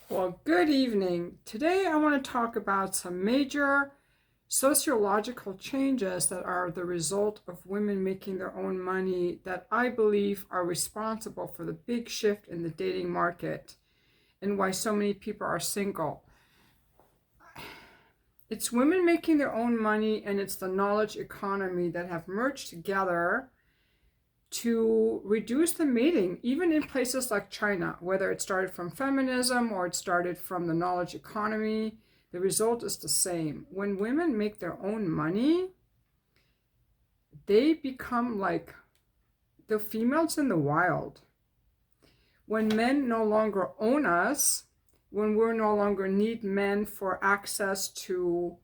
Well, good evening. Today I want to talk about some major sociological changes that are the result of women making their own money that I believe are responsible for the big shift in the dating market and why so many people are single. It's women making their own money and it's the knowledge economy that have merged together to reduce the mating, even in places like China, whether it started from feminism or it started from the knowledge economy, the result is the same. When women make their own money, they become like the females in the wild. When men no longer own us, when we no longer need men for access to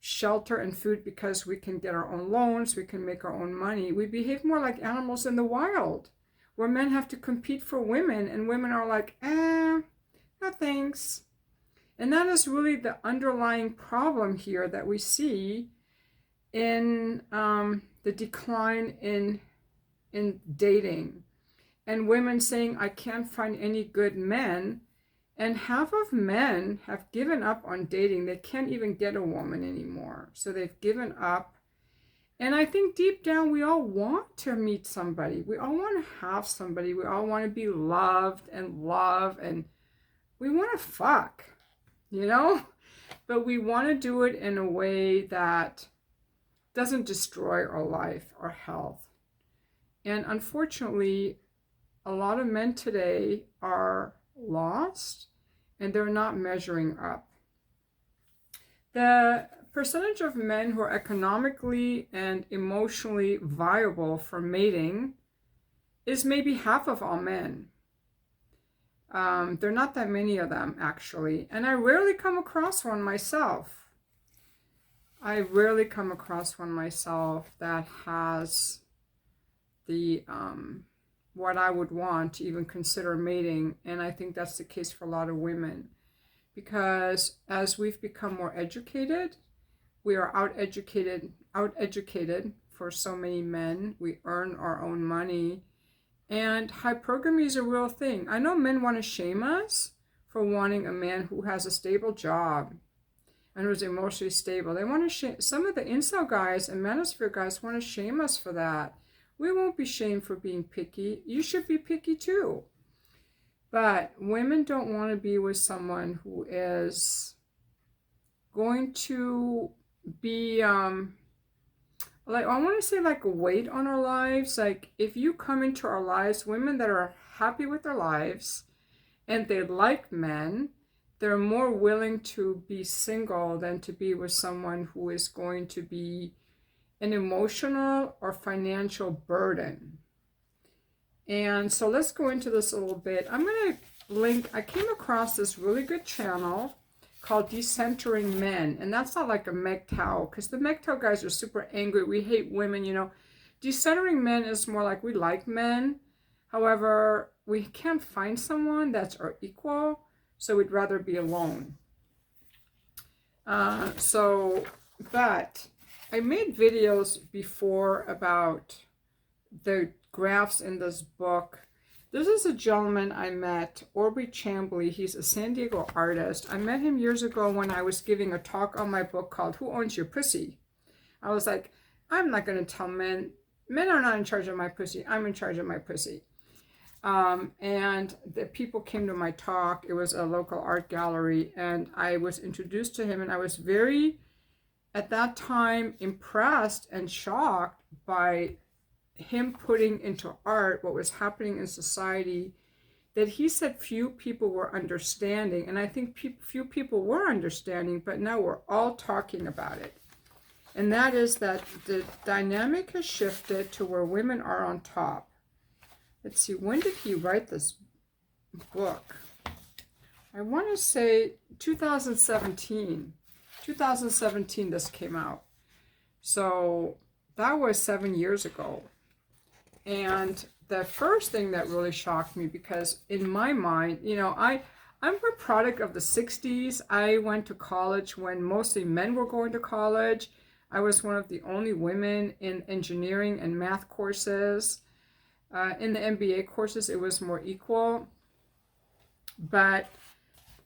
shelter and food because we can get our own loans, we can make our own money, we behave more like animals in the wild, where men have to compete for women and women are like, no thanks. And that is really the underlying problem here that we see in the decline in dating, and women saying, I can't find any good men. And half of men have given up on dating. They can't even get a woman anymore. So they've given up. And I think deep down, we all want to meet somebody. We all want to have somebody. We all want to be loved and love. And we want to fuck, you know? But we want to do it in a way that doesn't destroy our life, our health. And unfortunately, a lot of men today are lost and they're not measuring up. The percentage of men who are economically and emotionally viable for mating is maybe half of all men. There are not that many of them, actually, and I rarely come across one myself. I rarely come across one myself that has the what I would want to even consider mating. And I think that's the case for a lot of women, because as we've become more educated, we are out-educated for so many men. We earn our own money, and hypergamy is a real thing. I know men want to shame us for wanting a man who has a stable job and who's emotionally stable. They want to shame, some of the incel guys and manosphere guys want to shame us for that. We won't be shamed for being picky. You should be picky too. But women don't want to be with someone who is going to be, like, I want to say like a weight on our lives. Like, if you come into our lives, women that are happy with their lives and they like men, they're more willing to be single than to be with someone who is going to be an emotional or financial burden. And so let's go into this a little bit. I'm going to link, I came across this really good channel called Decentering Men. And that's not like a MGTOW, because the MGTOW guys are super angry. We hate women, you know. Decentering Men is more like we like men. However, we can't find someone that's our equal, so we'd rather be alone. But I made videos before about the graphs in this book. This is a gentleman I met, Orbry Chamblee. He's a San Diego artist. I met him years ago when I was giving a talk on my book called Who Owns Your Pussy? I was like, I'm not going to tell men. Men are not in charge of my pussy. I'm in charge of my pussy. And the people came to my talk. It was a local art gallery, and I was introduced to him, and I was very, at that time, impressed and shocked by him putting into art what was happening in society that he said few people were understanding. And I think few people were understanding, but now we're all talking about it. And that is that the dynamic has shifted to where women are on top. Let's see, when did he write this book? I want to say 2017. 2017 this came out. So that was 7 years ago. And the first thing that really shocked me, because in my mind, you know, I'm a product of the 60s. I went to college when mostly men were going to college. I was one of the only women in engineering and math courses. In the MBA courses, it was more equal. But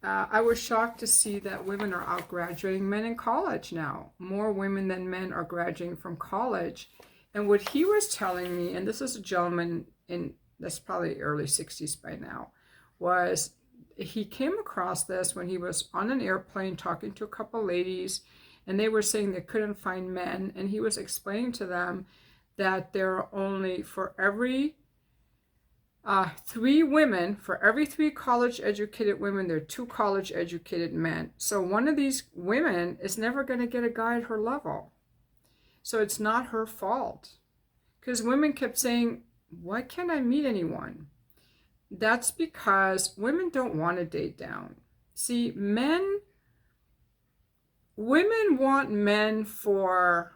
I was shocked to see that women are out graduating men in college now. More women than men are graduating from college. And what he was telling me, and this is a gentleman in, that's probably early 60s by now, was he came across this when he was on an airplane talking to a couple ladies, and they were saying they couldn't find men. And he was explaining to them that there are only, for every 3 women, for every 3 college educated women, there are 2 college educated men. So one of these women is never going to get a guy at her level. So it's not her fault. Because women kept saying, why can't I meet anyone? That's because women don't want to date down. See, women want men for,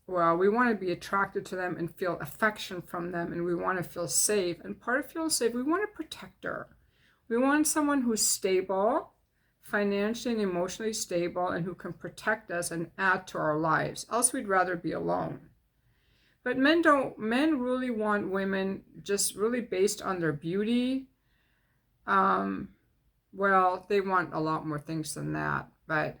well, we want to be attracted to them and feel affection from them, and we want to feel safe. And part of feeling safe, we want a protector. We want someone who's stable, financially and emotionally stable, and who can protect us and add to our lives. Else we'd rather be alone. But men really want women just really based on their beauty. Well, they want a lot more things than that, but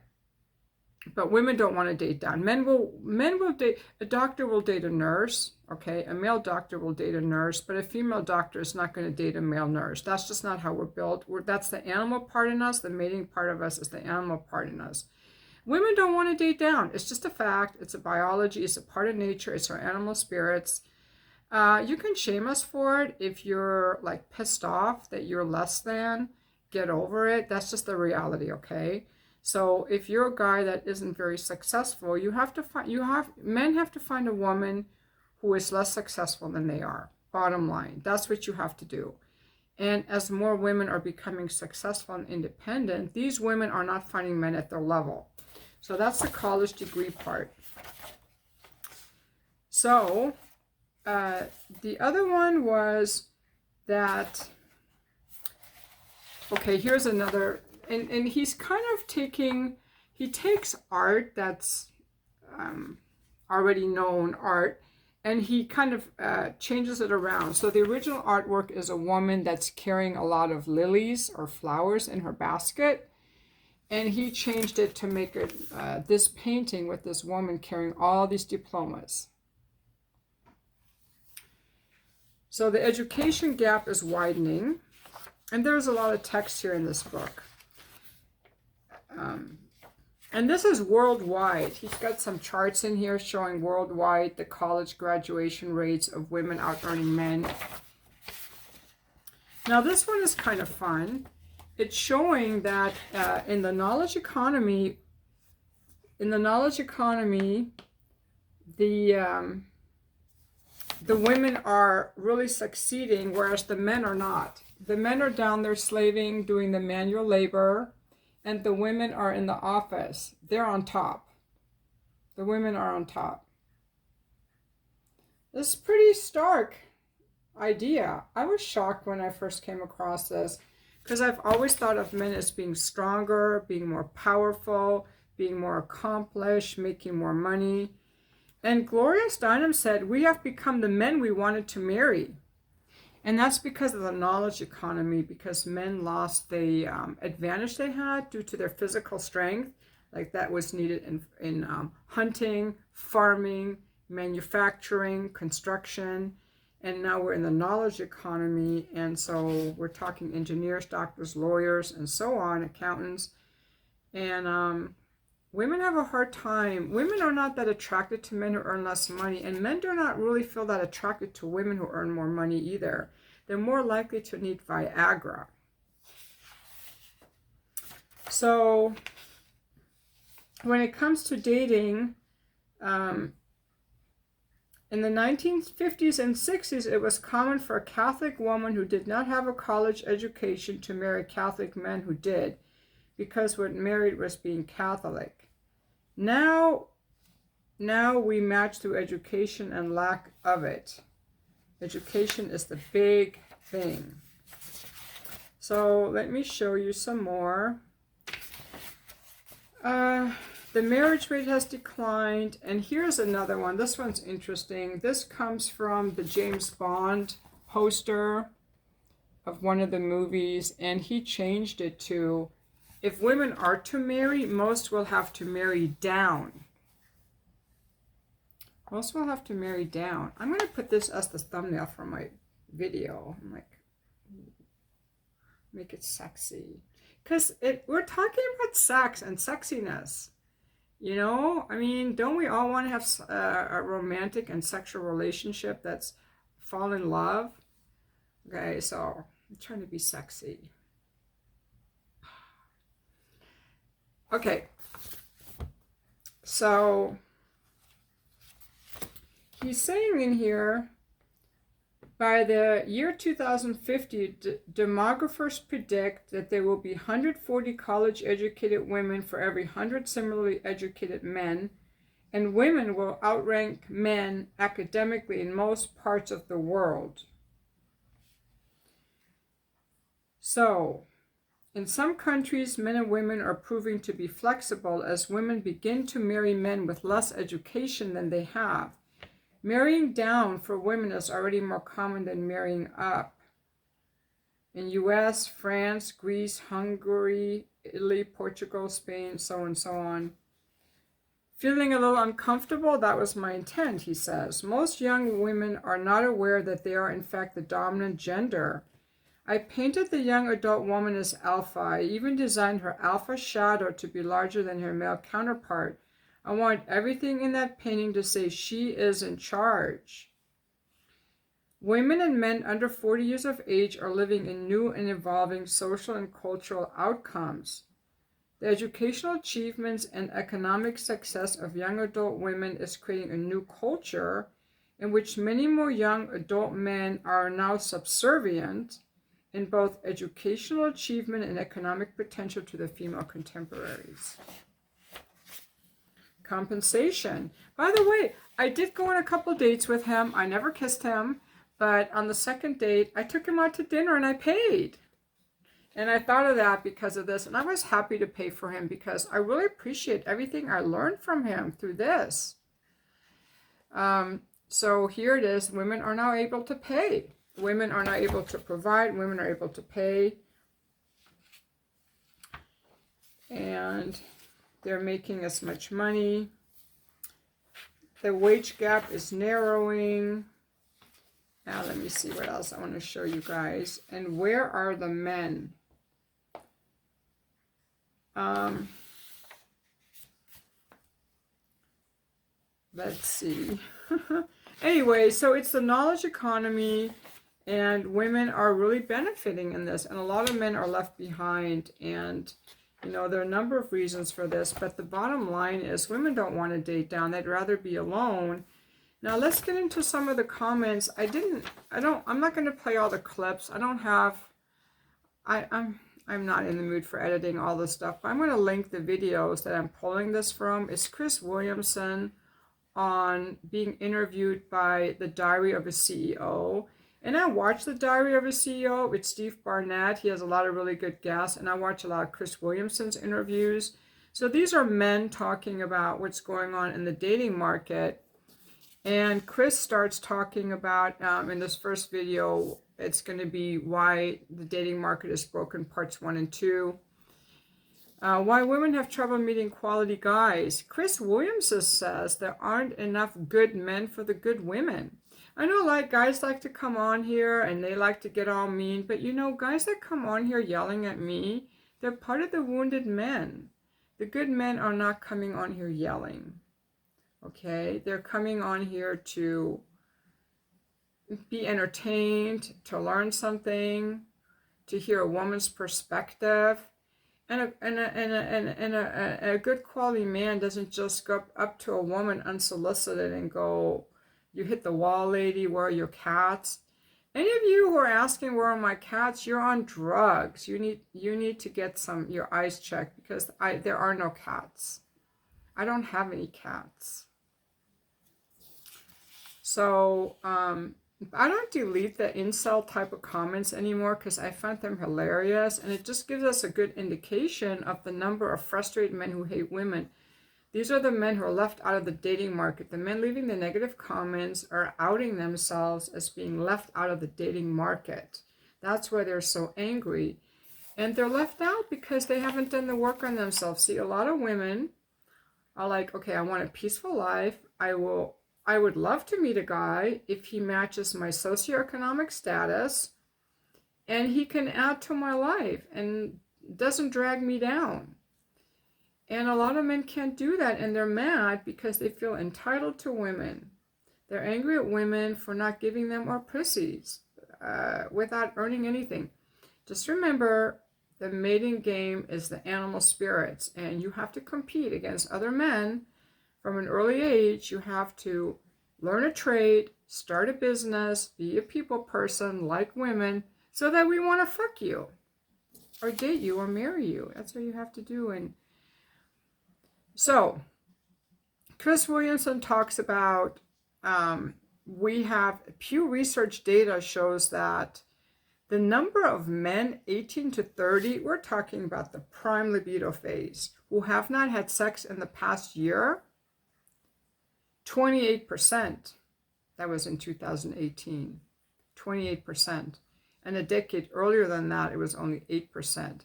women don't want to date down. Men will date, a doctor will date a nurse, okay? A male doctor will date a nurse, but a female doctor is not going to date a male nurse. That's just not how we're built. That's the animal part in us. The mating part of us is the animal part in us. Women don't want to date down. It's just a fact. It's a biology. It's a part of nature. It's our animal spirits. You can shame us for it if you're like pissed off that you're less than. Get over it. That's just the reality, okay? So if you're a guy that isn't very successful, men have to find a woman who is less successful than they are. Bottom line, that's what you have to do. And as more women are becoming successful and independent, these women are not finding men at their level. So that's the college degree part. So the other one was that, okay, here's another. And he's kind of he takes art that's already known art, and he kind of changes it around. So the original artwork is a woman that's carrying a lot of lilies or flowers in her basket, and he changed it to make it this painting with this woman carrying all these diplomas. So the education gap is widening, and there's a lot of text here in this book. And this is worldwide. He's got some charts in here showing worldwide the college graduation rates of women out earning men. Now this one is kind of fun. It's showing that in the knowledge economy, the women are really succeeding, whereas the men are not. The men are down there slaving, doing the manual labor, and the women are in the office. They're on top. The women are on top. This is a pretty stark idea. I was shocked when I first came across this, because I've always thought of men as being stronger, being more powerful, being more accomplished, making more money. And Gloria Steinem said, we have become the men we wanted to marry. And that's because of the knowledge economy, because men lost the advantage they had due to their physical strength, like that was needed in hunting, farming, manufacturing, construction. And now we're in the knowledge economy, and so we're talking engineers, doctors, lawyers, and so on, accountants. And women have a hard time. Women are not that attracted to men who earn less money, and men do not really feel that attracted to women who earn more money either. They're more likely to need Viagra. So when it comes to dating, in the 1950s and 60s, it was common for a Catholic woman who did not have a college education to marry Catholic men who did, because what married was being Catholic. Now we match through education and lack of it. Education is the big thing. So let me show you some more. The marriage rate has declined, and here's another one. This one's interesting. This comes from the James Bond poster. of one of the movies, and he changed it to, if women are to marry, most will have to marry down. Most will have to marry down. I'm going to put this as the thumbnail for my video. I'm like, make it sexy. Because we're talking about sex and sexiness. You know, I mean, don't we all want to have a romantic and sexual relationship that's fall in love? Okay, so I'm trying to be sexy. Okay, so he's saying in here, by the year 2050, demographers predict that there will be 140 college-educated women for every 100 similarly educated men, and women will outrank men academically in most parts of the world. So, in some countries, men and women are proving to be flexible as women begin to marry men with less education than they have. Marrying down for women is already more common than marrying up. In US, France, Greece, Hungary, Italy, Portugal, Spain, so on and so on. Feeling a little uncomfortable? That was my intent, he says. Most young women are not aware that they are in fact the dominant gender. I painted the young adult woman as alpha. I even designed her alpha shadow to be larger than her male counterpart. I want everything in that painting to say she is in charge. Women and men under 40 years of age are living in new and evolving social and cultural outcomes. The educational achievements and economic success of young adult women is creating a new culture in which many more young adult men are now subservient in both educational achievement and economic potential to the female contemporaries. Compensation. By the way, I did go on a couple dates with him. I never kissed him, but on the second date, I took him out to dinner and I paid. And I thought of that because of this, and I was happy to pay for him because I really appreciate everything I learned from him through this. So here it is. Women are now able to pay. Women are not able to provide. Women are able to pay. And they're making as much money. The wage gap is narrowing. Now let me see what else I want to show you guys. And where are the men? Let's see. Anyway, so it's the knowledge economy. And women are really benefiting in this. And a lot of men are left behind. And, you know, there are a number of reasons for this. But the bottom line is women don't want to date down. They'd rather be alone. Now, let's get into some of the comments. I'm not going to play all the clips. I'm not in the mood for editing all this stuff. But I'm going to link the videos that I'm pulling this from. It's Chris Williamson on being interviewed by the Diary of a CEO. And I watch the Diary of a CEO with Steve Barnett. He has a lot of really good guests. And I watch a lot of Chris Williamson's interviews. So these are men talking about what's going on in the dating market. And Chris starts talking about, in this first video, it's going to be why the dating market is broken, parts 1 and 2. Why women have trouble meeting quality guys. Chris Williamson says there aren't enough good men for the good women. I know like guys like to come on here and they like to get all mean, but you know, guys that come on here yelling at me, they're part of the wounded men. The good men are not coming on here yelling. Okay, they're coming on here to be entertained, to learn something, to hear a woman's perspective. And a good quality man doesn't just go up to a woman unsolicited and go, "You hit the wall, lady, where are your cats?" Any of you who are asking where are my cats, you're on drugs. You need to get your eyes checked because there are no cats. I don't have any cats. So I don't delete the incel type of comments anymore because I find them hilarious, and it just gives us a good indication of the number of frustrated men who hate women. These are the men who are left out of the dating market. The men leaving the negative comments are outing themselves as being left out of the dating market. That's why they're so angry. And they're left out because they haven't done the work on themselves. See, a lot of women are like, okay, I want a peaceful life. I would love to meet a guy if he matches my socioeconomic status and he can add to my life and doesn't drag me down. And a lot of men can't do that, and they're mad because they feel entitled to women. They're angry at women for not giving them more pussies without earning anything. Just remember, the mating game is the animal spirits, and you have to compete against other men from an early age. You have to learn a trade, start a business, be a people person like women, so that we want to fuck you or date you or marry you. That's what you have to do. And so Chris Williamson talks about we have Pew Research data shows that the number of men 18 to 30, we're talking about the prime libido phase, who have not had sex in the past year, 28%. That was in 2018, 28%. And a decade earlier than that, it was only 8%.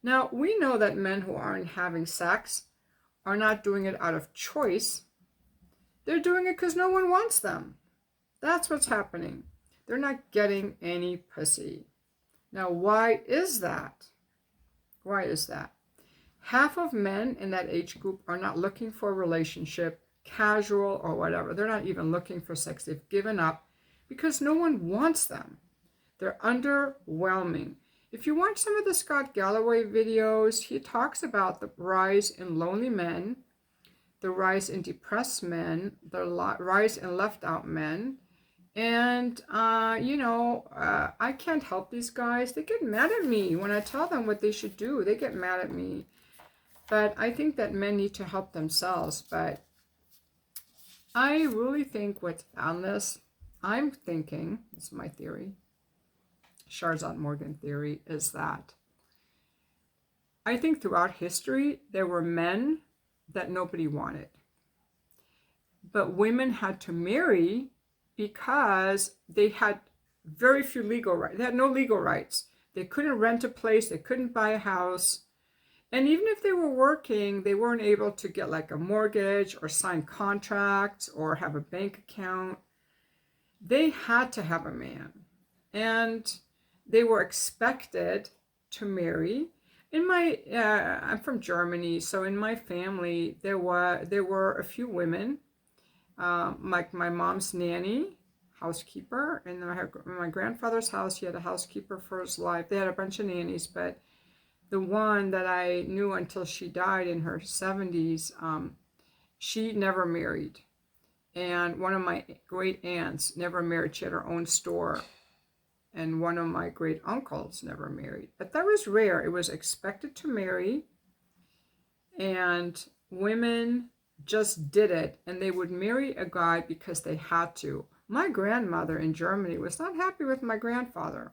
Now, we know that men who aren't having sex are not doing it out of choice. They're doing it because no one wants them. That's what's happening. They're not getting any pussy. Now, why is that? Why is that? Half of men in that age group are not looking for a relationship, casual or whatever. They're not even looking for sex. They've given up because no one wants them. They're underwhelming. If you watch some of the Scott Galloway videos, he talks about the rise in lonely men, the rise in depressed men, the rise in left out men. And, I can't help these guys. They get mad at me when I tell them what they should do. They get mad at me. But I think that men need to help themselves. But I really think what's on this, I'm thinking, this is my theory, Sharzad Morgan theory, is that I think throughout history, there were men that nobody wanted. But women had to marry because they had very few legal rights. They had no legal rights. They couldn't rent a place. They couldn't buy a house. And even if they were working, they weren't able to get like a mortgage or sign contracts or have a bank account. They had to have a man. And they were expected to marry. I'm from Germany, so in my family, there were a few women, like my mom's nanny, housekeeper, and my grandfather's house, he had a housekeeper for his life. They had a bunch of nannies, but the one that I knew until she died in her 70s, she never married. And one of my great aunts never married. She had her own store. And one of my great uncles never married. But that was rare. It was expected to marry. And women just did it. And they would marry a guy because they had to. My grandmother in Germany was not happy with my grandfather.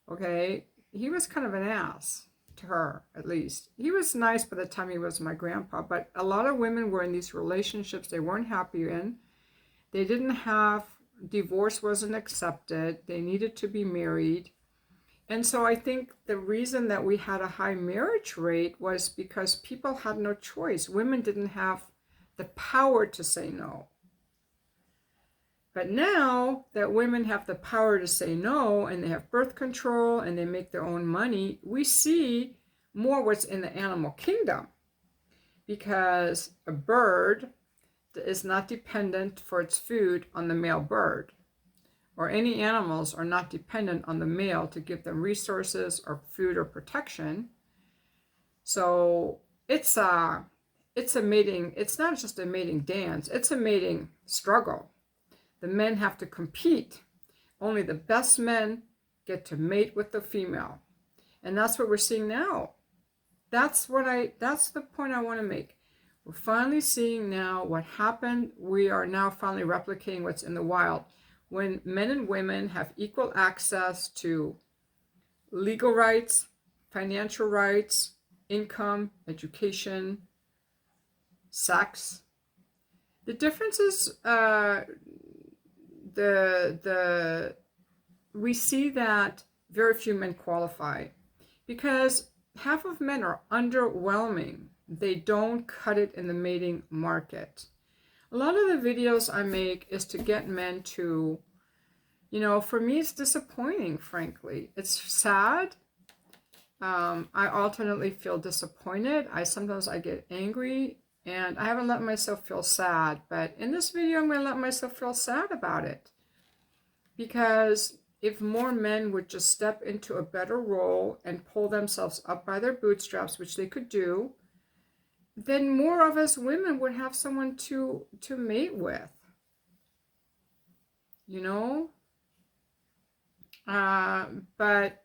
Okay? He was kind of an ass to her, at least. He was nice by the time he was my grandpa. But a lot of women were in these relationships they weren't happy in. They didn't have... Divorce wasn't accepted. They needed to be married. And so I think the reason that we had a high marriage rate was because people had no choice. Women didn't have the power to say no. But now that women have the power to say no, and they have birth control, and they make their own money, we see more what's in the animal kingdom. Because a bird is not dependent for its food on the male bird, or any animals are not dependent on the male to give them resources or food or protection. So it's a mating, it's not just a mating dance, it's a mating struggle. The men have to compete. Only the best men get to mate with the female. And that's what we're seeing now. That's the point I want to make. We're finally seeing now what happened. We are now finally replicating what's in the wild. When men and women have equal access to legal rights, financial rights, income, education, sex. The difference is we see that very few men qualify because half of men are underwhelming. They don't cut it in the mating market. A lot of the videos I make is to get men to, you know, for me it's disappointing, frankly. It's sad. I alternately feel disappointed. Sometimes I get angry, and I haven't let myself feel sad. But in this video, I'm going to let myself feel sad about it. Because if more men would just step into a better role and pull themselves up by their bootstraps, which they could do, then more of us women would have someone to mate with. You know? But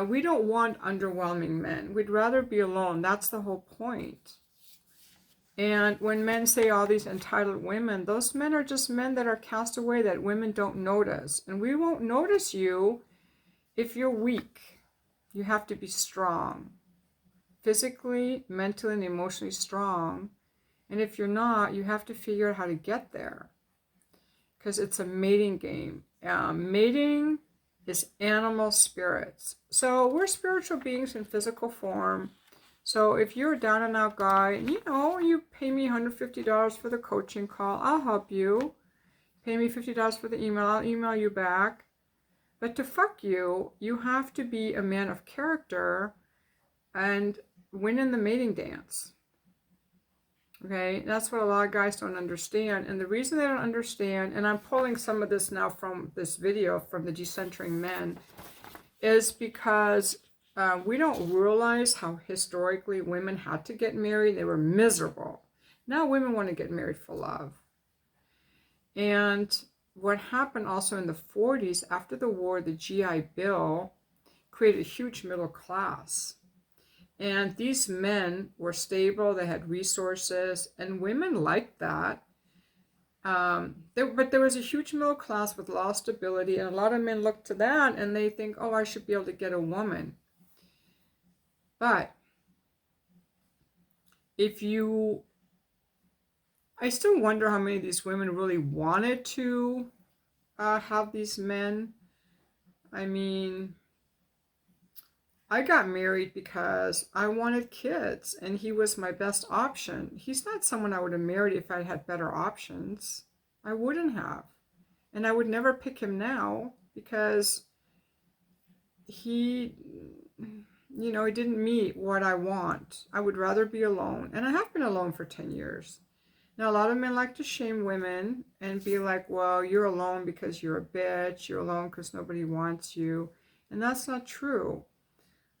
we don't want underwhelming men. We'd rather be alone. That's the whole point. And when men say all these entitled women, those men are just men that are cast away that women don't notice. And we won't notice you if you're weak. You have to be strong. Physically, mentally, and emotionally strong. And if you're not, you have to figure out how to get there. Because it's a mating game. Mating is animal spirits. So we're spiritual beings in physical form. So if you're a down and out guy, and you pay me $150 for the coaching call, I'll help you. Pay me $50 for the email, I'll email you back. But to fuck you, you have to be a man of character and win in the mating dance. Okay, that's what a lot of guys don't understand. And the reason they don't understand, and I'm pulling some of this now from this video from the Decentering Men, is because we don't realize how historically women had to get married. They were miserable. Now women want to get married for love. And what happened also in the 40s, after the war, the GI Bill created a huge middle class. And these men were stable, they had resources, and women liked that. But there was a huge middle class with a lot of stability, and a lot of men look to that and they think, oh, I should be able to get a woman. But I still wonder how many of these women really wanted to have these men. I mean, I got married because I wanted kids, and he was my best option. He's not someone I would have married if I had better options. I wouldn't have. And I would never pick him now because he didn't meet what I want. I would rather be alone. And I have been alone for 10 years. Now, a lot of men like to shame women and be like, well, you're alone because you're a bitch. You're alone because nobody wants you. And that's not true.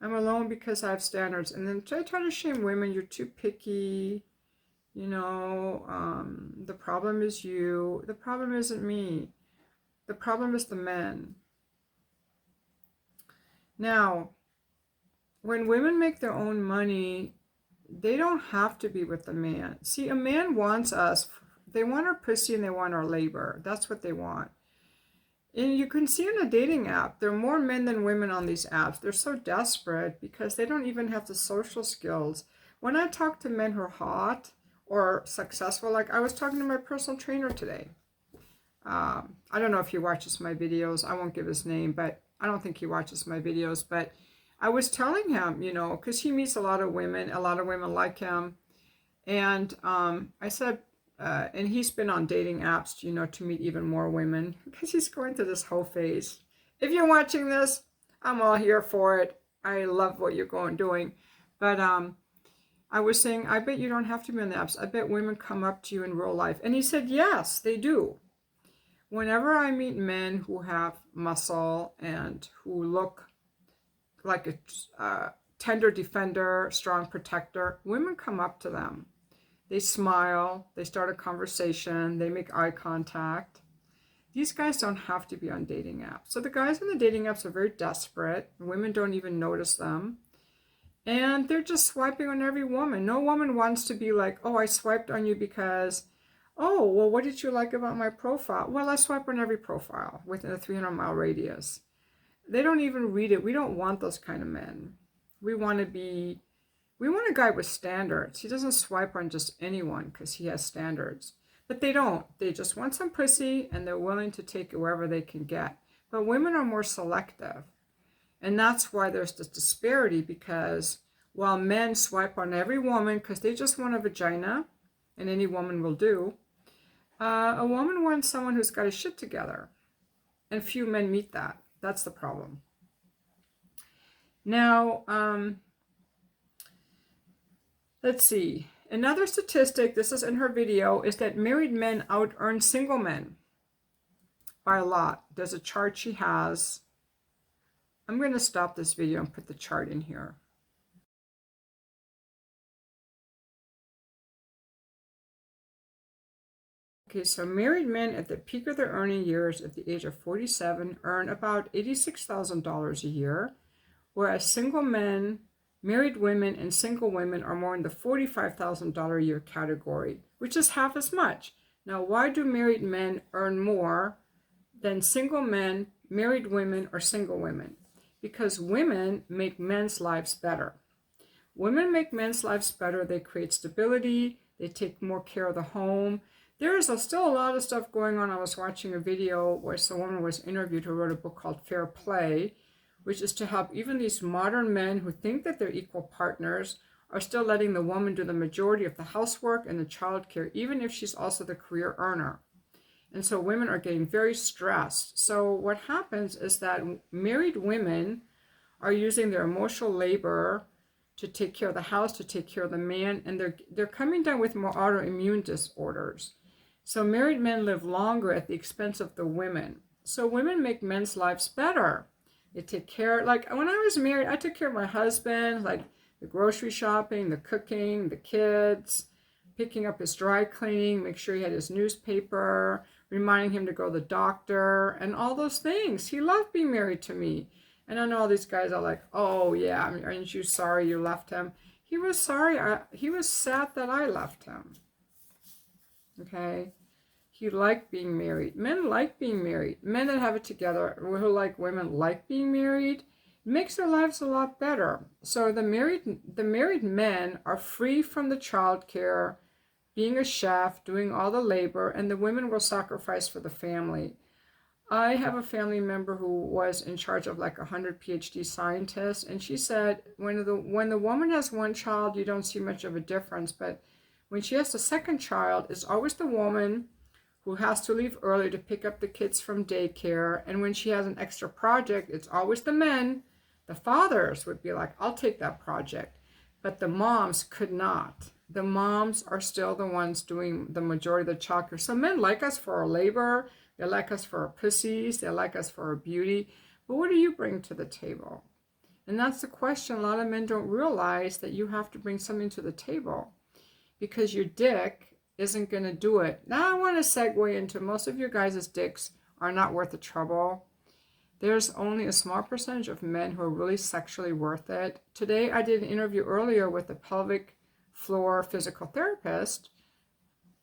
I'm alone because I have standards. And then I try to shame women. You're too picky. The problem is you. The problem isn't me. The problem is the men. Now, when women make their own money, they don't have to be with the man. See, a man wants us. They want our pussy and they want our labor. That's what they want. And you can see in a dating app, there are more men than women on these apps. They're so desperate because they don't even have the social skills. When I talk to men who are hot or successful, like I was talking to my personal trainer today. I don't know if he watches my videos. I won't give his name, but I don't think he watches my videos. But I was telling him, because he meets a lot of women like him. And I said, and he's been on dating apps, to meet even more women because he's going through this whole phase. If you're watching this, I'm all here for it. I love what you're doing. But I was saying, I bet you don't have to be on the apps. I bet women come up to you in real life. And he said, yes, they do. Whenever I meet men who have muscle and who look like a tender defender, strong protector, women come up to them. They smile, they start a conversation, they make eye contact. These guys don't have to be on dating apps. So the guys on the dating apps are very desperate. Women don't even notice them. And they're just swiping on every woman. No woman wants to be like, oh, I swiped on you because, oh, well, what did you like about my profile? Well, I swipe on every profile within a 300-mile radius. They don't even read it. We don't want those kind of men. We want a guy with standards. He doesn't swipe on just anyone because he has standards. But they don't. They just want some pussy and they're willing to take it wherever they can get. But women are more selective. And that's why there's this disparity, because while men swipe on every woman because they just want a vagina, and any woman will do, a woman wants someone who's got his shit together. And few men meet that. That's the problem. Now, let's see. Another statistic, this is in her video, is that married men out-earn single men by a lot. There's a chart she has. I'm going to stop this video and put the chart in here. Okay, so married men at the peak of their earning years at the age of 47 earn about $86,000 a year, whereas single men, married women, and single women are more in the $45,000 a year category, which is half as much. Now, why do married men earn more than single men, married women, or single women? Because women make men's lives better. Women make men's lives better. They create stability. They take more care of the home. There is still a lot of stuff going on. I was watching a video where some woman was interviewed who wrote a book called Fair Play, which is to help even these modern men who think that they're equal partners are still letting the woman do the majority of the housework and the child care, even if she's also the career earner. And so women are getting very stressed. So what happens is that married women are using their emotional labor to take care of the house, to take care of the man, and they're coming down with more autoimmune disorders. So married men live longer at the expense of the women. So women make men's lives better. They take care, like when I was married, I took care of my husband, like the grocery shopping, the cooking, the kids, picking up his dry cleaning, make sure he had his newspaper, reminding him to go to the doctor, and all those things. He loved being married to me. And I know all these guys are like, oh yeah, aren't you sorry you left him? He was sorry. He was sad that I left him. Okay? He liked being married. Men like being married. Men that have it together, who like women like being married, it makes their lives a lot better. So the married men are free from the child care, being a chef, doing all the labor, and the women will sacrifice for the family. I have a family member who was in charge of like 100 PhD scientists, and she said when the woman has one child, you don't see much of a difference, but when she has the second child, it's always the woman who has to leave early to pick up the kids from daycare, and when she has an extra project, it's always the men. The fathers would be like, I'll take that project, but the moms could not. The moms are still the ones doing the majority of the child care. So men like us for our labor, they like us for our pussies, they like us for our beauty, but what do you bring to the table? And that's the question. A lot of men don't realize that you have to bring something to the table, because your dick isn't going to do it. Now I want to segue into most of your guys' dicks are not worth the trouble. There's only a small percentage of men who are really sexually worth it. Today I did an interview earlier with a pelvic floor physical therapist,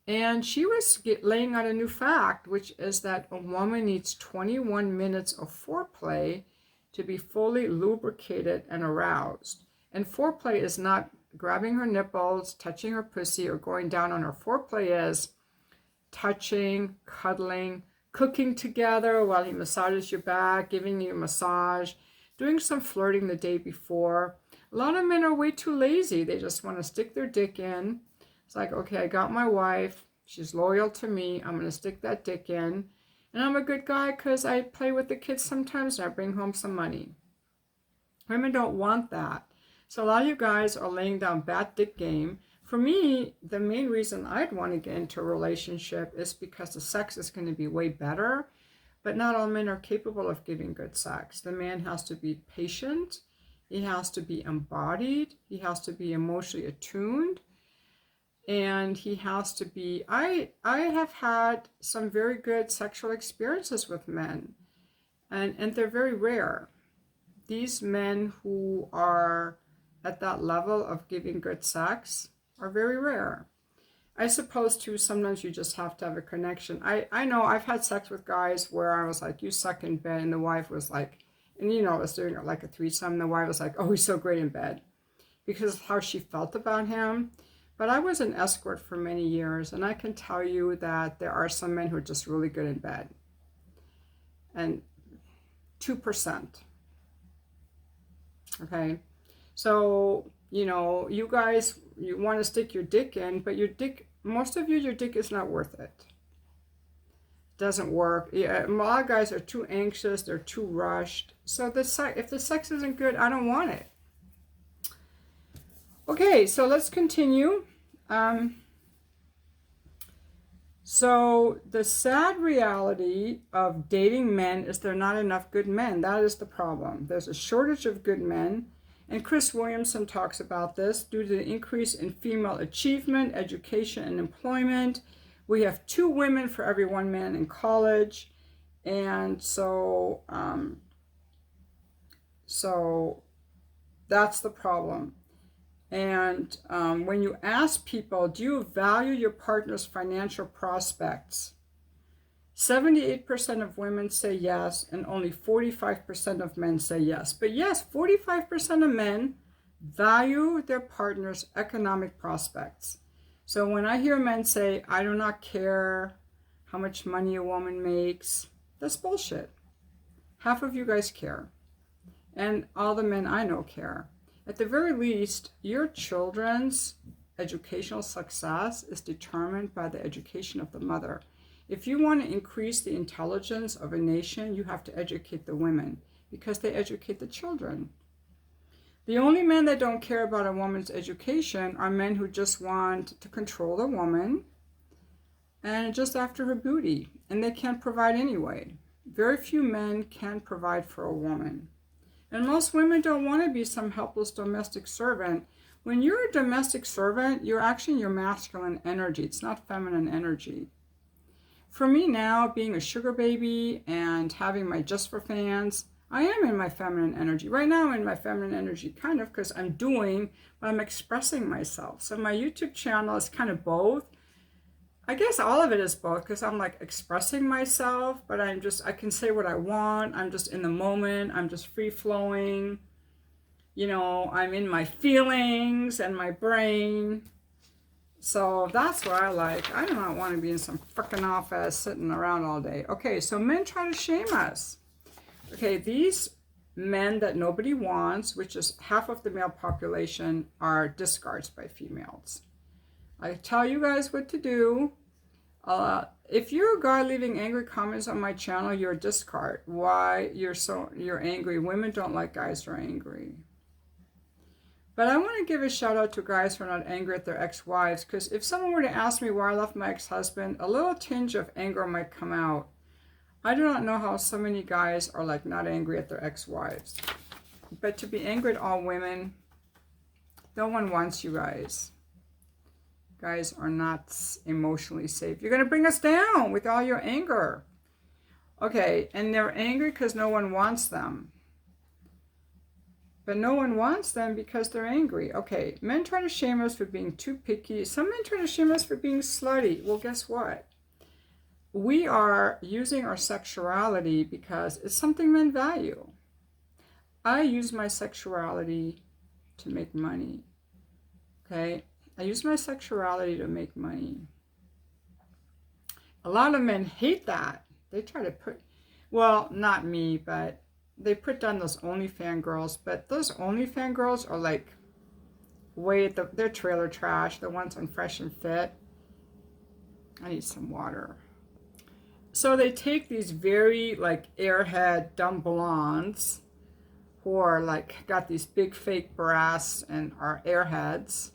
and she was laying out a new fact, which is that a woman needs 21 minutes of foreplay to be fully lubricated and aroused. And foreplay is not grabbing her nipples, touching her pussy, or going down on her. Foreplay is touching, cuddling, cooking together while he massages your back, giving you a massage, doing some flirting the day before. A lot of men are way too lazy. They just want to stick their dick in. It's like, okay, I got my wife. She's loyal to me. I'm going to stick that dick in. And I'm a good guy because I play with the kids sometimes and I bring home some money. Women don't want that. So a lot of you guys are laying down bad dick game. For me, the main reason I'd want to get into a relationship is because the sex is going to be way better. But not all men are capable of giving good sex. The man has to be patient. He has to be embodied. He has to be emotionally attuned. And he has to be... I have had some very good sexual experiences with men. And they're very rare. These men who are at that level of giving good sex are very rare. I suppose too, sometimes you just have to have a connection. I know I've had sex with guys where I was like, you suck in bed, and the wife was like, and you know, I was doing it like a threesome, and the wife was like, oh, he's so great in bed, because of how she felt about him. But I was an escort for many years, and I can tell you that there are some men who are just really good in bed. And 2%. Okay, so you guys, you want to stick your dick in, but your dick, most of you, your dick is not worth it. Doesn't work. Yeah, a lot of guys are too anxious, they're too rushed. So if the sex isn't good, I don't want it. Okay, so let's continue. So the sad reality of dating men is there are not enough good men. That is the problem. There's a shortage of good men. And Chris Williamson talks about this due to the increase in female achievement, education, and employment. We have 2 women for every 1 man in college. And so that's the problem. And when you ask people, do you value your partner's financial prospects? 78% of women say yes, and only 45% of men say yes. But yes, 45% of men value their partner's economic prospects. So when I hear men say, I do not care how much money a woman makes, that's bullshit. Half of you guys care. And all the men I know care. At the very least, your children's educational success is determined by the education of the mother. If you want to increase the intelligence of a nation, you have to educate the women because they educate the children. The only men that don't care about a woman's education are men who just want to control the woman and just after her booty, and they can't provide anyway. Very few men can provide for a woman. And most women don't want to be some helpless domestic servant. When you're a domestic servant, you're actually in your masculine energy. It's not feminine energy. For me now, being a sugar baby and having my just for fans, I am in my feminine energy. Right now I'm in my feminine energy, kind of, because I'm doing, but I'm expressing myself. So my YouTube channel is kind of both. I guess all of it is both because I'm like expressing myself, but I can say what I want. I'm just in the moment. I'm just free flowing. I'm in my feelings and my brain. So that's what I like. I do not want to be in some freaking office sitting around all day. Okay, so men try to shame us. Okay, these men that nobody wants, which is half of the male population, are discards by females. I tell you guys what to do. If you're a guy leaving angry comments on my channel, you're a discard. Why you're angry? Women don't like guys who are angry. But I want to give a shout out to guys who are not angry at their ex-wives, because if someone were to ask me why I left my ex-husband, a little tinge of anger might come out. I do not know how so many guys are like not angry at their ex-wives. But to be angry at all women, no one wants you guys. Guys are not emotionally safe. You're going to bring us down with all your anger. Okay, and they're angry because no one wants them. But no one wants them because they're angry. Okay, men try to shame us for being too picky. Some men try to shame us for being slutty. Well, guess what? We are using our sexuality because it's something men value. I use my sexuality to make money. Okay? I use my sexuality to make money. A lot of men hate that. They try to well, not me, but they put down those OnlyFans girls. But those OnlyFans girls are like, they're trailer trash. The ones on Fresh and Fit. I need some water. So they take these very like airhead dumb blondes who are like got these big fake breasts and are airheads.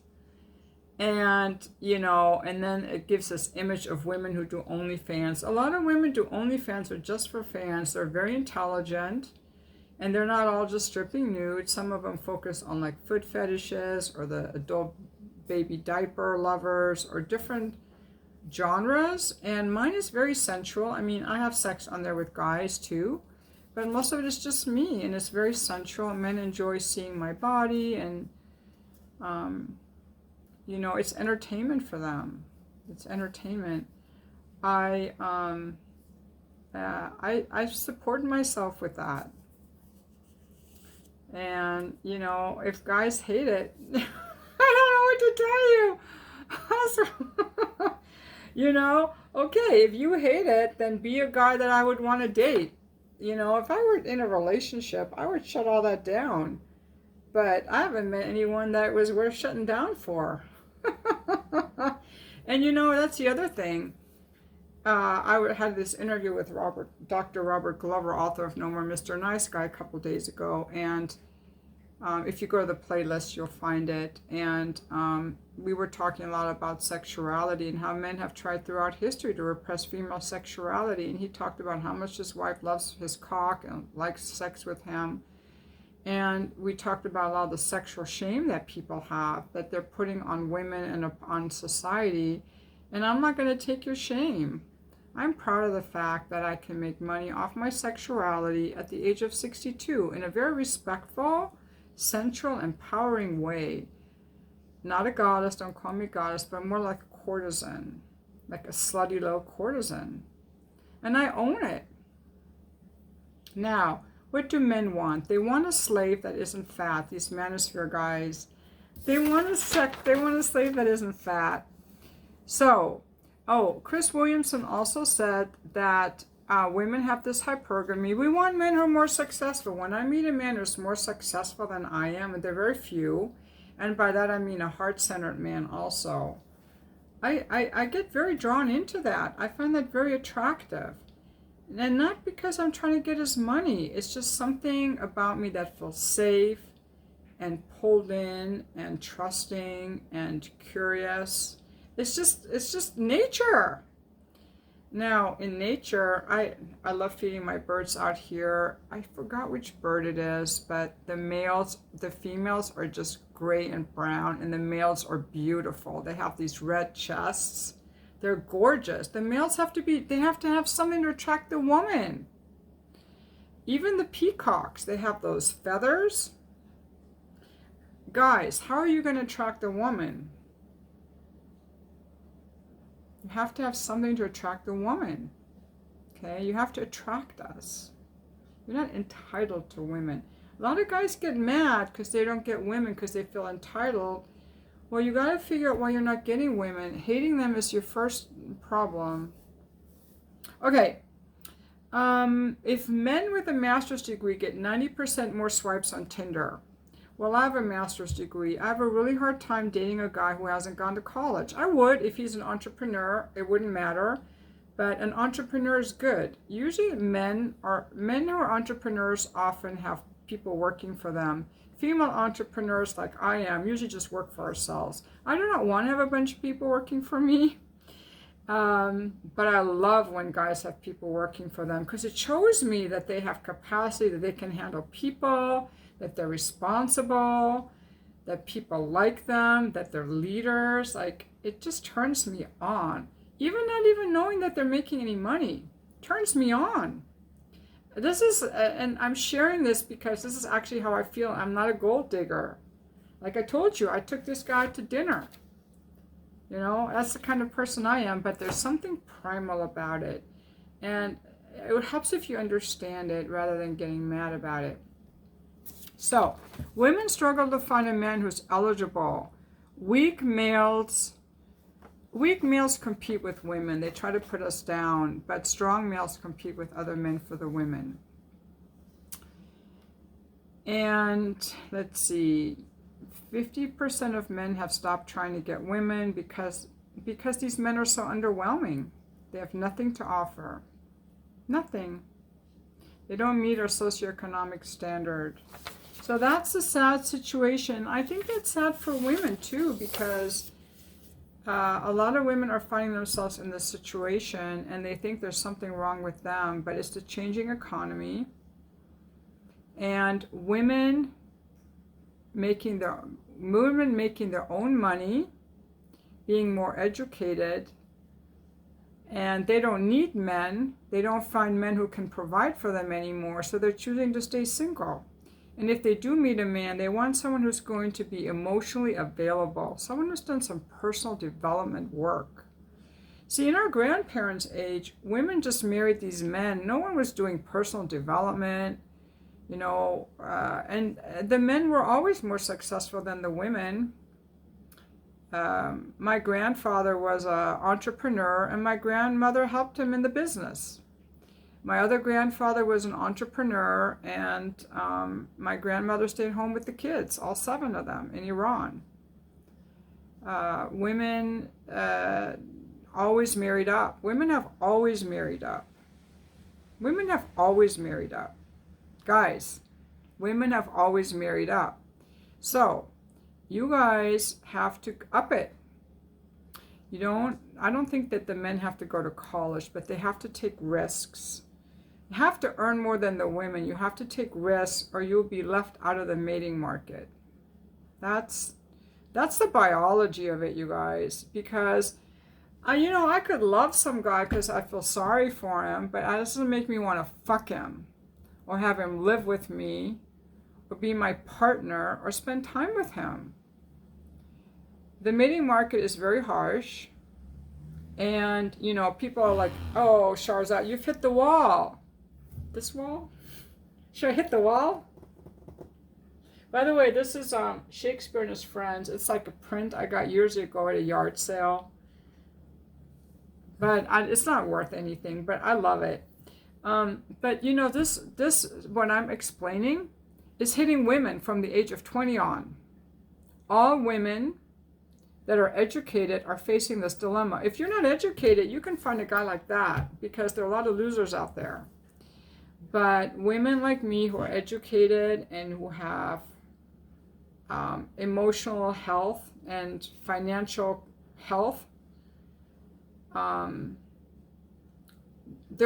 And, and then it gives this image of women who do OnlyFans. A lot of women do OnlyFans are just for fans. They're very intelligent. And they're not all just stripping nude. Some of them focus on like foot fetishes or the adult baby diaper lovers or different genres. And mine is very sensual. I mean, I have sex on there with guys too. But most of it is just me. And it's very sensual. Men enjoy seeing my body and... it's entertainment for them. It's entertainment. I support myself with that. And, if guys hate it, I don't know what to tell you. Okay, if you hate it, then be a guy that I would want to date. If I were in a relationship, I would shut all that down. but I haven't met anyone that was worth shutting down for. And that's the other thing. I had this interview with Dr. Robert Glover, author of No More Mr. Nice Guy, a couple days ago, and if you go to the playlist, you'll find it. And we were talking a lot about sexuality and how men have tried throughout history to repress female sexuality. And he talked about how much his wife loves his cock and likes sex with him. And we talked about a lot of the sexual shame that people have, that they're putting on women and on society. And I'm not going to take your shame. I'm proud of the fact that I can make money off my sexuality at the age of 62 in a very respectful, central, empowering way. Not a goddess, don't call me goddess, but more like a courtesan, like a slutty low courtesan. And I own it. Now, what do men want? They want a slave that isn't fat. These manosphere guys, they want a slave that isn't fat. So, Chris Williamson also said that women have this hypergamy. We want men who are more successful. When I meet a man who's more successful than I am, and they're very few, and by that I mean a heart-centered man also, I get very drawn into that. I find that very attractive. And not because I'm trying to get his money. It's just something about me that feels safe and pulled in and trusting and curious. It's just nature. Now, in nature, I love feeding my birds out here. I forgot which bird it is, but the females are just gray and brown, and the males are beautiful. They have these red chests. They're gorgeous. The males have to have something to attract the woman. Even the peacocks, they have those feathers. Guys, how are you going to attract the woman? You have to have something to attract the woman. Okay? You have to attract us. You're not entitled to women. A lot of guys get mad because they don't get women because they feel entitled. Well, you got to figure out why you're not getting women. Hating them is your first problem. Okay. If men with a master's degree get 90% more swipes on Tinder, well, I have a master's degree. I have a really hard time dating a guy who hasn't gone to college. I would if he's an entrepreneur. It wouldn't matter. But an entrepreneur is good. Usually men who are entrepreneurs often have people working for them. Female entrepreneurs like I am usually just work for ourselves. I do not want to have a bunch of people working for me. But I love when guys have people working for them because it shows me that they have capacity, that they can handle people, that they're responsible, that people like them, that they're leaders. Like, it just turns me on. Not even knowing that they're making any money turns me on. This is, and I'm sharing this because this is actually how I feel. I'm not a gold digger. Like I told you, I took this guy to dinner. That's the kind of person I am, but there's something primal about it. And it helps if you understand it rather than getting mad about it. So, women struggle to find a man who's eligible. Weak males compete with women. They try to put us down, but strong males compete with other men for the women. And let's see, 50% of men have stopped trying to get women because these men are so underwhelming. They have nothing to offer. Nothing. They don't meet our socioeconomic standard. So that's a sad situation. I think that's sad for women too, because a lot of women are finding themselves in this situation and they think there's something wrong with them, but it's the changing economy and women making their own money, being more educated, and they don't need men. They don't find men who can provide for them anymore, so they're choosing to stay single. And if they do meet a man, they want someone who's going to be emotionally available, someone who's done some personal development work. See, in our grandparents' age, women just married these men. No one was doing personal development, and the men were always more successful than the women. My grandfather was an entrepreneur, and my grandmother helped him in the business. My other grandfather was an entrepreneur, and my grandmother stayed home with the kids, all 7 of them, in Iran. Women always married up. Women have always married up. Women have always married up. Guys, women have always married up. So, you guys have to up it. I don't think that the men have to go to college, but they have to take risks. You have to earn more than the women. You have to take risks, or you'll be left out of the mating market. That's the biology of it, you guys. Because, I could love some guy because I feel sorry for him, but that doesn't make me want to fuck him, or have him live with me, or be my partner, or spend time with him. The mating market is very harsh. And, people are like, oh, Sharzad, you've hit the wall. This wall? Should I hit the wall? By the way, this is Shakespeare and His Friends. It's like a print I got years ago at a yard sale. But it's not worth anything, but I love it. But, this, what I'm explaining, is hitting women from the age of 20 on. All women that are educated are facing this dilemma. If you're not educated, you can find a guy like that, because there are a lot of losers out there. But women like me who are educated and who have emotional health and financial health, there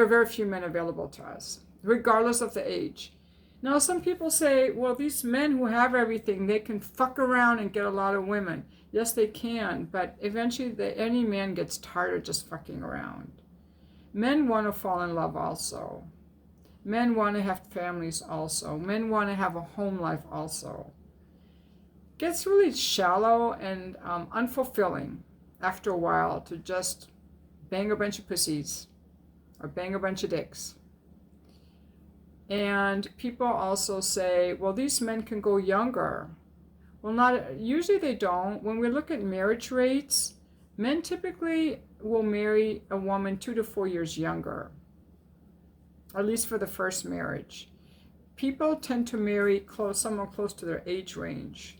are very few men available to us, regardless of the age. Now, some people say, well, these men who have everything, they can fuck around and get a lot of women. Yes, they can, but eventually any man gets tired of just fucking around. Men want to fall in love also. Men want to have families also. Men want to have a home life also. It gets really shallow and unfulfilling after a while to just bang a bunch of pussies or bang a bunch of dicks. And people also say, well, these men can go younger. Well, usually they don't. When we look at marriage rates, men typically will marry a woman 2 to 4 years younger, at least for the first marriage. People tend to marry someone close to their age range.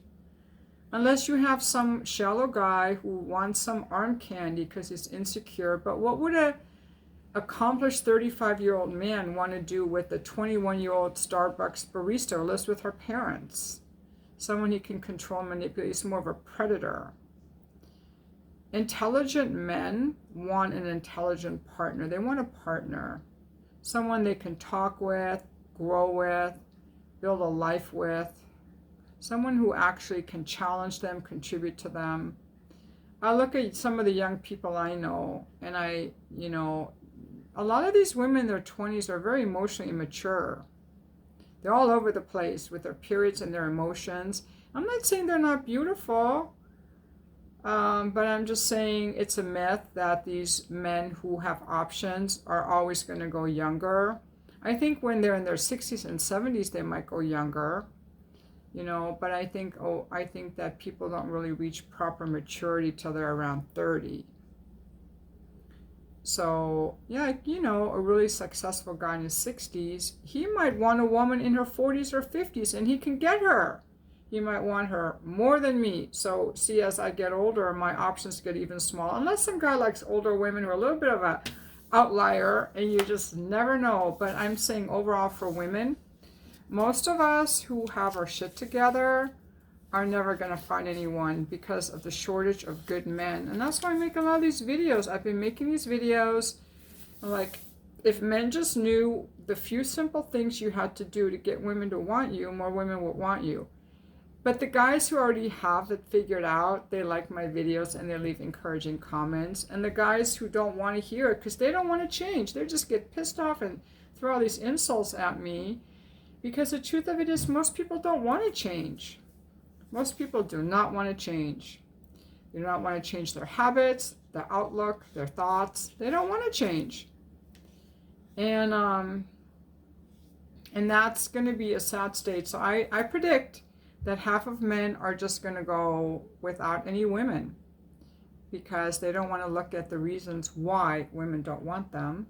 Unless you have some shallow guy who wants some arm candy because he's insecure. But what would a accomplished 35-year-old man want to do with a 21-year-old Starbucks barista who lives with her parents? Someone he can control and manipulate. He's more of a predator. Intelligent men want an intelligent partner. They want a partner. Someone they can talk with, grow with, build a life with. Someone who actually can challenge them, contribute to them. I look at some of the young people I know, and a lot of these women in their 20s are very emotionally immature. They're all over the place with their periods and their emotions. I'm not saying they're not beautiful, but I'm just saying it's a myth that these men who have options are always going to go younger. I think when they're in their 60s and 70s, they might go younger, but I think that people don't really reach proper maturity till they're around 30. So, yeah, a really successful guy in his 60s, he might want a woman in her 40s or 50s, and he can get her. He might want her more than me. So, see, as I get older, my options get even smaller. Unless some guy likes older women who are a little bit of an outlier, and you just never know. But I'm saying overall for women, most of us who have our shit together are never going to find anyone because of the shortage of good men. And that's why I make a lot of these videos. I've been making these videos, like, if men just knew the few simple things you had to do to get women to want you, more women would want you. But the guys who already have it figured out, they like my videos and they leave encouraging comments. And the guys who don't want to hear it because they don't want to change, they just get pissed off and throw all these insults at me. Because the truth of it is, most people don't want to change. Most people do not want to change. They do not want to change their habits, their outlook, their thoughts. They don't want to change. And that's going to be a sad state. So I predict that half of men are just going to go without any women because they don't want to look at the reasons why women don't want them.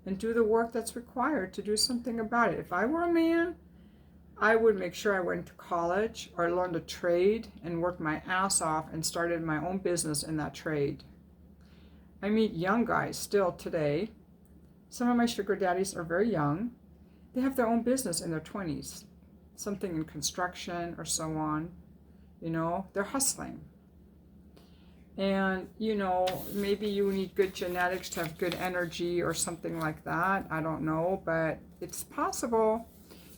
and do the work that's required to do something about it. If I were a man, I would make sure I went to college or learned a trade and worked my ass off and started my own business in that trade. I meet young guys still today. Some of my sugar daddies are very young. They have their own business in their 20s, something in construction or so on. You know, they're hustling. And, you know, maybe you need good genetics to have good energy or something like that. I don't know, but it's possible.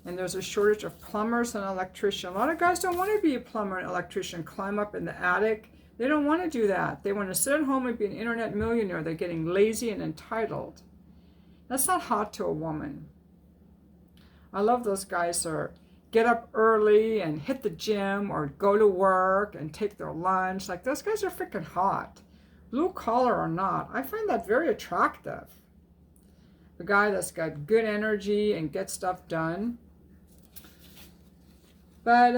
And there's a shortage of plumbers and electricians. A lot of guys don't want to be a plumber and electrician, climb up in the attic. They don't want to do that. They want to sit at home and be an internet millionaire. They're getting lazy and entitled. That's not hot to a woman. I love those guys that are get up early and hit the gym or go to work and take their lunch. Like, those guys are freaking hot. Blue collar or not, I find that very attractive. A guy that's got good energy and gets stuff done. But,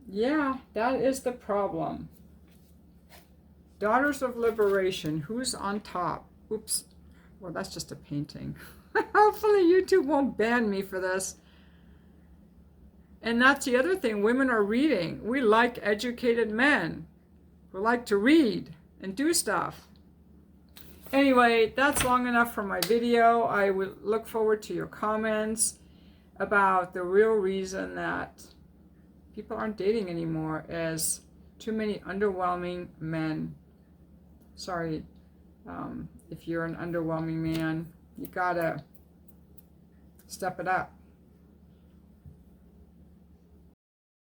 yeah, that is the problem. Daughters of Liberation, who's on top? Oops, well, that's just a painting. Hopefully YouTube won't ban me for this. And that's the other thing, women are reading. We like educated men who like to read and do stuff. Anyway, that's long enough for my video. I will look forward to your comments about the real reason that people aren't dating anymore is too many underwhelming men. Sorry, if you're an underwhelming man, you gotta step it up.